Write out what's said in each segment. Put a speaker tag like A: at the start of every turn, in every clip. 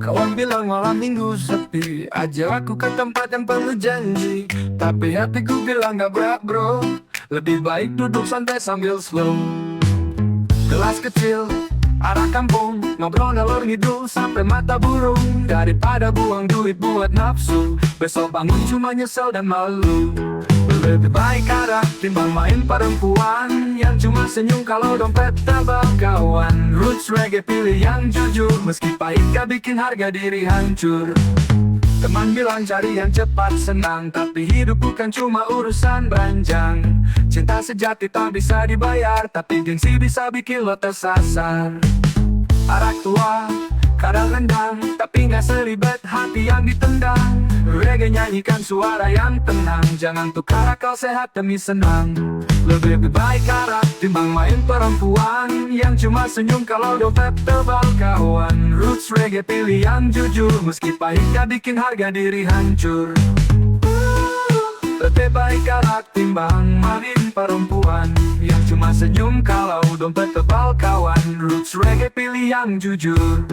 A: Kawan bilang malam minggu sepi, ajak aku ke tempat yang penuh janji. Tapi hatiku bilang gak berat bro, lebih baik duduk santai sambil slow. Kelas kecil, arah kampung, ngobrol ngalor ngidul sampai mata burung. Daripada buang duit buat nafsu, besok bangun cuma nyesel dan malu. Lebih baik arah timbang main perempuan yang cuma senyum kalau dompet tebal kawan. Roots reggae pilih yang jujur, meski pahit gak bikin harga diri hancur. Teman bilang cari yang cepat senang, tapi hidup bukan cuma urusan beranjang. Cinta sejati tak bisa dibayar, tapi gengsi bisa bikin lo tersasar. Arak tua, kadang rendang, tapi gak seribet hati yang ditendang. Reggae nyanyikan suara yang tenang, jangan tukar akal sehat demi senang. Lebih baik arak timbang main perempuan yang cuma senyum kalau dompet tebal kawan. Roots reggae pilih yang jujur, meski pahit gak bikin harga diri hancur. Lebih baik arak timbang main perempuan yang cuma senyum kalau dompet tebal kawan. Roots reggae pilih yang jujur,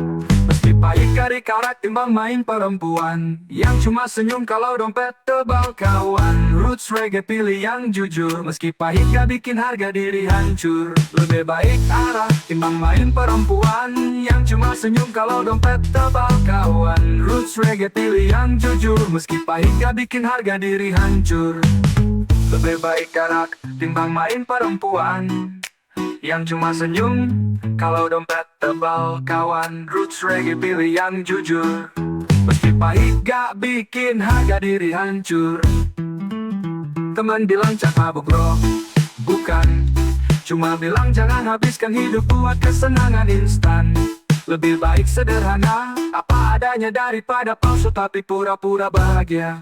A: meski pahit gak arak timbang main perempuan yang cuma senyum kalau dompet tebal kawan. Roots reggae pilih yang jujur, meski pahit gak bikin harga diri hancur. Lebih baik arak timbang main perempuan yang cuma senyum kalau dompet tebal kawan. Roots reggae pilih yang jujur, meski pahit gak bikin harga diri hancur. Lebih baik arak timbang main perempuan yang cuma senyum kalau dompet tebal kawan. Roots reggae pilih yang jujur, meski pahit gak bikin harga diri hancur. Teman bilang jangan mabuk bro, bukan, cuma bilang jangan habiskan hidup buat kesenangan instan. Lebih baik sederhana, apa adanya daripada palsu tapi pura-pura bahagia.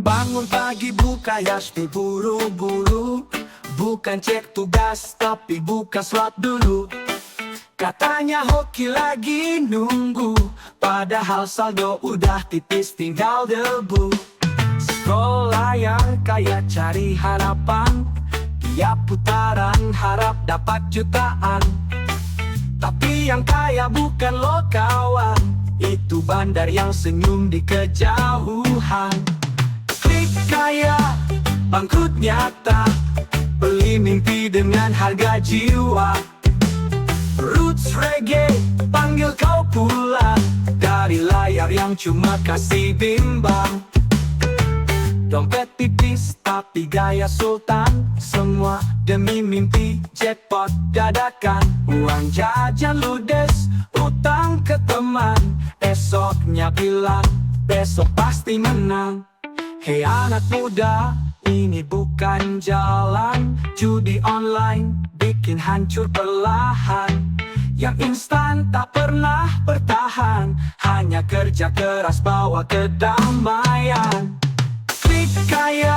A: Bangun pagi buka Yasti buru-buru, bukan cek tugas tapi buka slot dulu. Katanya hoki lagi nunggu, padahal saldo udah tipis tinggal debu. Scroll layar kayak cari harapan, tiap putaran harap dapat jutaan. Tapi yang kaya bukan lo kawan, itu bandar yang senyum di kejauhan. Klik kaya, bangkrut nyata, beli mimpi dengan harga jiwa. Roots reggae, panggil kau pulang dari layar yang cuma kasih bimbang. Dompet tipis tapi gaya sultan, semua demi mimpi jackpot dadakan. Uang jajan ludes, utang ke teman, esoknya bilang besok pasti menang. Hei anak muda, ini bukan jalan, judi online bikin hancur perlahan. Yang instan tak pernah bertahan, hanya kerja keras bawa kedamaian. Klik kaya,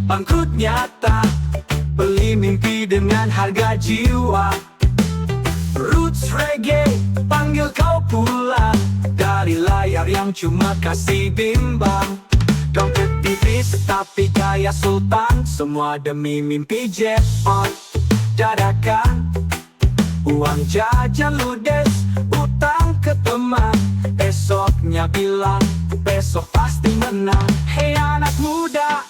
A: bangkrut nyata, beli mimpi dengan harga jiwa. Roots reggae, panggil kau pulang dari layar yang cuma kasih bimbang. Dompet tipis tapi kaya sultan, semua demi mimpi jackpot dadakan. Uang jajan ludes, utang ke teman, esoknya bilang besok pasti menang. Hei anak muda,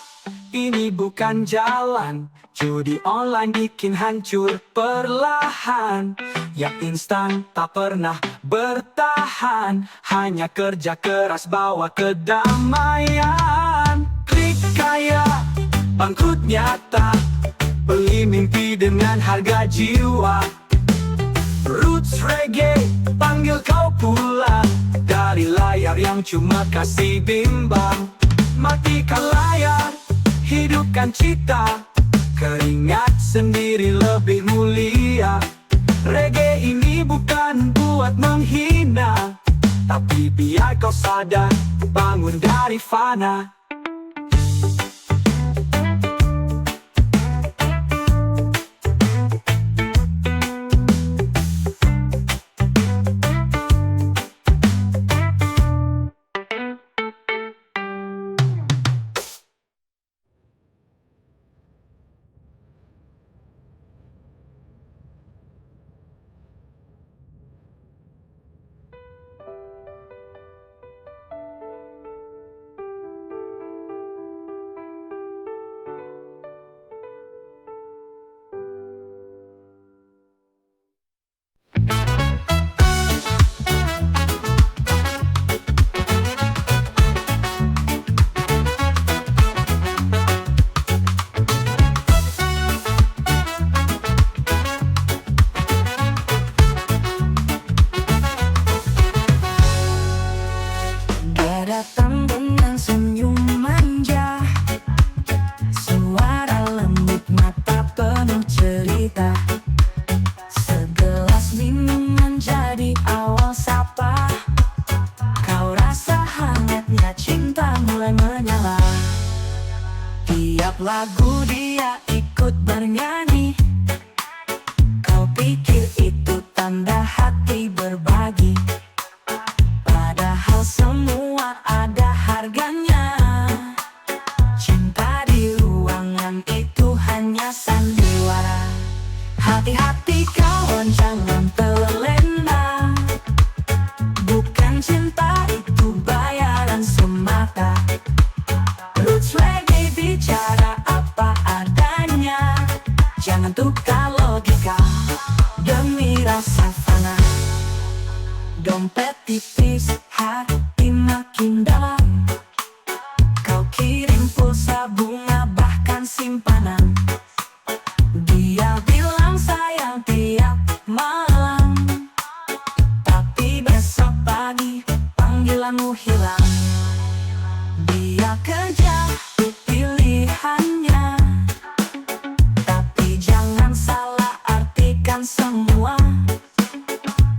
A: ini bukan jalan, judi online bikin hancur perlahan. Yang instan tak pernah bertahan, hanya kerja keras bawa kedamaian. Klik kaya, bangkrut nyata, beli mimpi dengan harga jiwa. Roots reggae, panggil kau pulang dari layar yang cuma kasih bimbang. Matikan layar, hidupkan cita, keringat sendiri lebih mulia. Reggae ini bukan buat menghina, tapi biar kau sadar, bangun dari fana.
B: Hati-hati kawan, jangan terlena. Bukan cinta itu bayaran semata. Roots reggae bicara apa adanya. Jangan tukar logika demi rasa fana. Dompet tipis, hati makin dalam. Kau kirim pulsa, bunga, bahkan simpanan. Dia bilang sayang tiap malam, tapi besok pagi panggilanmu hilang. Dia kerja pilihannya, tapi jangan salah artikan semua.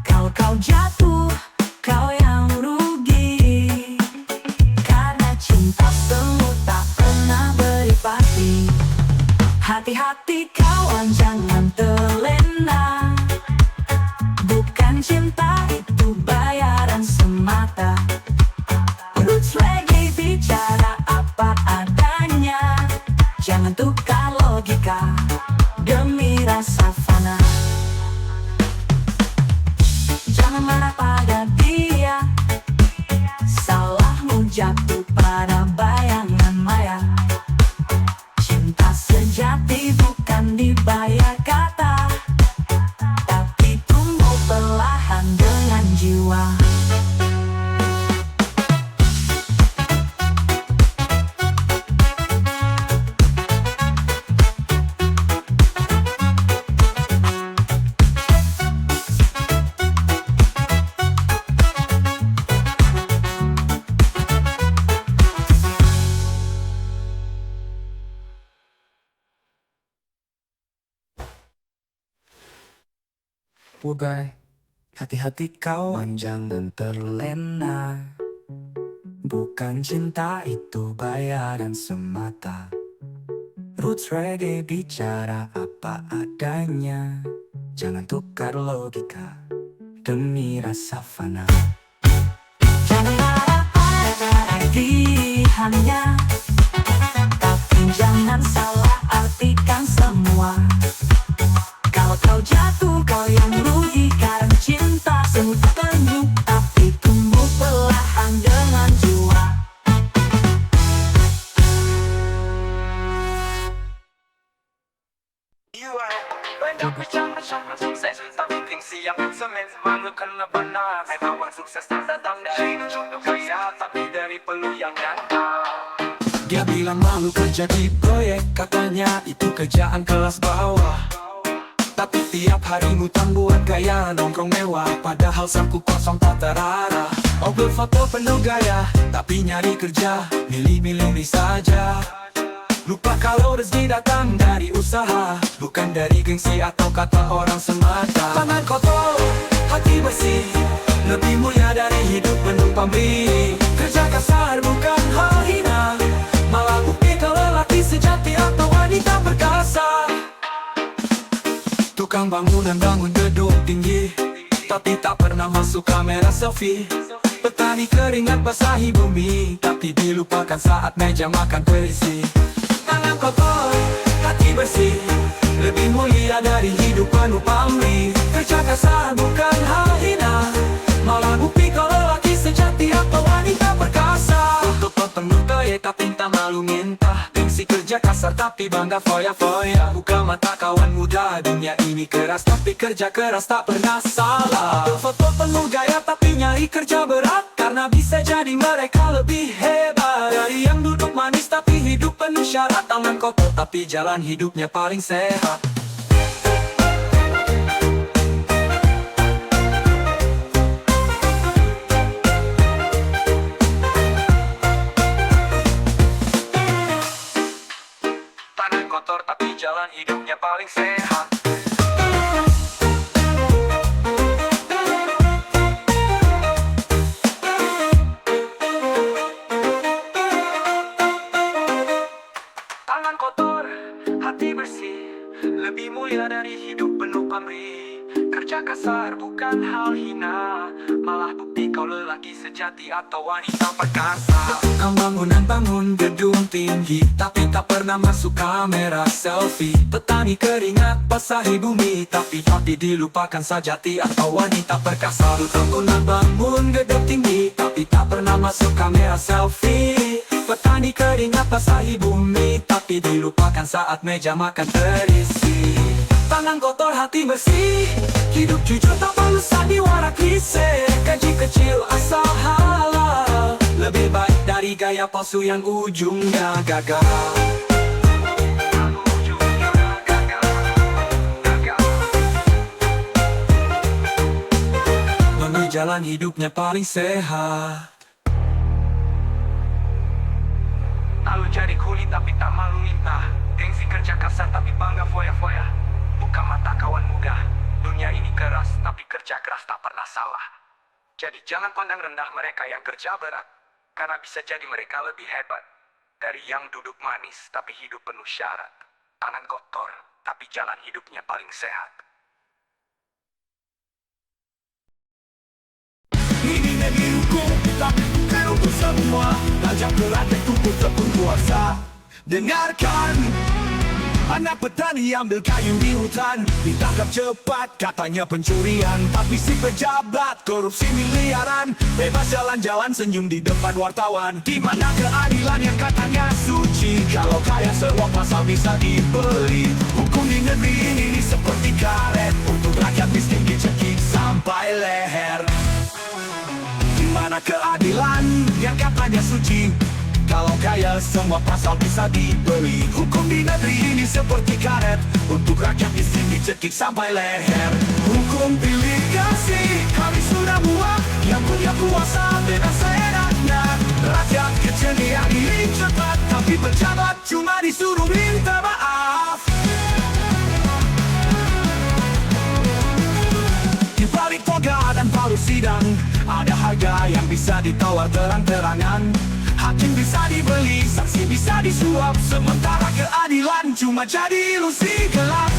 B: Kalau kau jatuh, kau yang rugi, karena cinta semu tak pernah beri pasti. Hati-hati kawan, jangan terlena. Bukan cinta itu bayaran semata. Roots reggae bicara apa adanya. Jangan tukar logika demi rasa fana. Jangan marah pada dia, salahmu jatuh pada bayangan maya. Cinta sejati bukan dibayar kata, tapi tumbuh perlahan dengan jiwa.
A: Wubai,
B: Hati-hati kawan, jangan terlena. Bukan cinta itu bayaran semata. Roots reggae bicara apa adanya. Jangan tukar logika demi rasa fana. Jangan marah pada pilihannya, tapi jangan salah artikan semua. Kalau kau jatuh, kau yang rugi, karena cinta semu penuh, tapi tumbuh perlahan dengan jiwa.
A: sukses tapi gengsi yang semen malukan benar. Kawan sukses tak datang dari kaya, tapi dari peluang yang nyata. Dia bilang malu kerja di proyek, katanya itu kerjaan kelas bawah. Tapi tiap hari ngutang buat gaya, nongkrong mewah, padahal saku kosong tak terarah. Upload foto penuh gaya, tapi nyari kerja milih-milih saja. Lupa kalau rezeki datang dari usaha, bukan dari gengsi atau kata orang semata. Tangan kotor, hati bersih, lebih mulia dari hidup penuh pamrih. Kerja kasar bukan hal hina, malah bukti kalau lelaki sejati atau wanita perkasa. Tukang bangunan bangun gedung tinggi, tapi tak pernah masuk kamera selfie. Petani keringat basahi bumi, tapi dilupakan saat meja makan terisi. Tangan kotor, hati bersih, lebih mulia dari hidup penuh pamrih. Kerja kasar bukan hal hina, malah bukti kalau lelaki sejati atau wanita perkasa. Untuk penuh gaya tapi tak malu minta, gengsi kerja kasar tapi bangga foya-foya. Buka mata kawan muda, dunia ini keras, tapi kerja keras tak pernah salah. Foto penuh gaya tapi nyari kerja berat, karena bisa jadi mereka lebih hebat dari yang duduk manis tapi hidup penuh syarat. Tangan kotor tapi jalan hidupnya paling sehat. Tangan kotor tapi jalan hidupnya paling sehat. Tangan kotor, hati bersih, lebih mulia dari hidup penuh pamrih.
B: kerja kasar bukan hal hina, malah bukti kau lelaki sejati atau wanita perkasa. Tukang bangunan bangun gedung tinggi, tapi tak pernah masuk kamera selfie. Petani keringat basahi bumi, tapi dilupakan sejati atau wanita perkasa. Tukang bangunan bangun gedung tinggi, tapi tak pernah masuk kamera selfie. Petani keringat basahi bumi, tapi dilupakan saat meja makan terisi. Tangan kotor hati bersih, hidup jujur tak perlu sandiwara klise. Gaji kecil asal halal, lebih baik dari gaya palsu yang ujungnya gagal. Menuju jalan hidupnya paling sehat. Lalu jadi kuli tapi tak malu minta, gengsi kerja kasar tapi bangga foya-foya. Buka mata kawan muda, dunia ini keras tapi kerja keras tak pernah salah. Jadi jangan pandang rendah mereka yang kerja berat, karena bisa jadi mereka lebih hebat dari yang duduk manis tapi hidup penuh syarat. Tangan kotor tapi jalan hidupnya paling sehat. Ini negeri hukum, tapi bukan untuk semua. Tajam kerantai tubuh tepung kuasa. Dengarkan, anak petani ambil kayu di hutan, ditangkap cepat katanya pencurian. Tapi si pejabat korupsi miliaran, bebas jalan-jalan senyum di depan wartawan. Di mana keadilan yang katanya suci, kalau kaya semua pasal bisa dibeli. Hukum di negeri ini seperti karet, untuk rakyat miskin dicekik sampai leher. Di mana keadilan yang katanya suci, kalau kaya semua pasal bisa dibeli. Hukum di negeri ini seperti karet, untuk rakyat miskin dicekik sampai leher. Hukum pilih kasih, kami sudah muak, yang punya kuasa bebas seenaknya. Rakyat kecil diadili cepat, tapi pejabat cuma disuruh minta maaf. Di balik toga dan palu sidang, ada harga yang bisa ditawar terang-terangan. Hakim bisa dibeli, saksi bisa disuap, sementara keadilan cuma jadi ilusi gelap.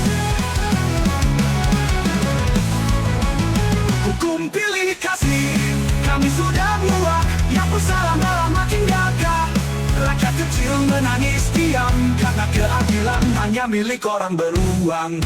B: Hukum pilih kasih, kami sudah muak, yang bersalah malah makin gagah. Rakyat kecil menangis diam, karena keadilan hanya milik orang beruang.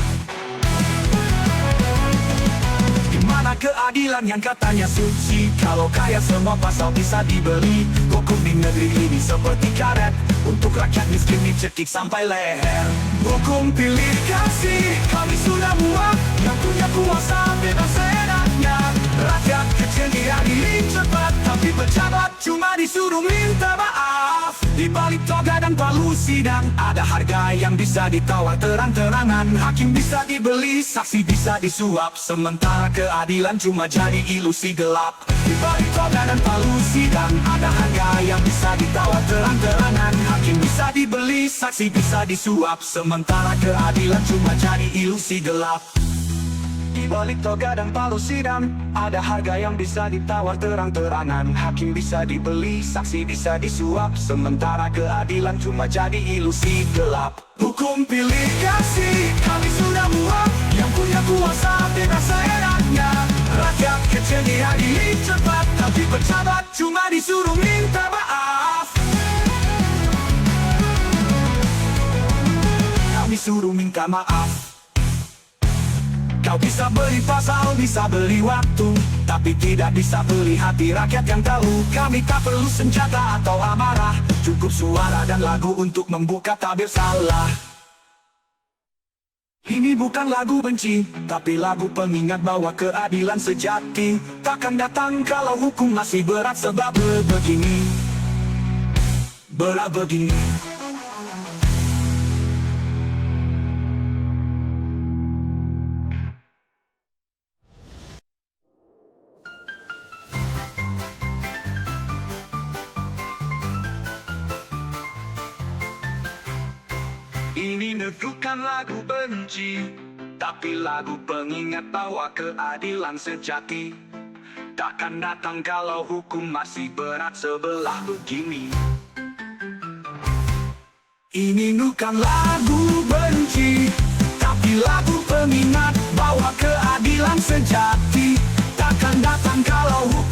B: Mana keadilan yang katanya suci, kalau kaya semua pasal bisa dibeli. Hukum di negeri ini seperti karet, untuk rakyat miskin dicekik sampai leher. Hukum pilih kasih, kami sudah muak, yang punya kuasa bebas seenaknya. Rakyat kecil diadili cepat, tapi pejabat cuma disuruh minta maaf. Di balik toga dan palu sidang, ada harga yang bisa ditawar terang-terangan. Hakim bisa dibeli, saksi bisa disuap, sementara keadilan cuma jadi ilusi gelap. Di balik toga dan palu sidang, ada harga yang bisa ditawar terang-terangan. Hakim bisa dibeli, saksi bisa disuap, sementara keadilan cuma jadi ilusi gelap. Di balik toga dan palu sidang, ada harga yang bisa ditawar terang-terangan. Hakim bisa dibeli, saksi bisa disuap, sementara keadilan cuma jadi ilusi gelap. Hukum pilih kasih, kami sudah muak, yang punya kuasa bebas seenaknya. Rakyat kecil diadili cepat, tapi pejabat cuma disuruh minta maaf. Kami suruh minta maaf. Kau bisa beli pasal, bisa beli waktu, tapi tidak bisa beli hati rakyat yang tahu. Kami tak perlu senjata atau amarah, cukup suara dan lagu untuk membuka tabir salah. Ini bukan lagu benci, tapi lagu pengingat bahwa keadilan sejati takkan datang kalau hukum masih berat, sebab begini, berat begini. Ini bukan lagu benci, tapi lagu pengingat bahwa keadilan sejati takkan datang kalau hukum masih berat sebelah begini. Ini bukan lagu benci, tapi lagu pengingat bahwa keadilan sejati takkan datang kalau hukum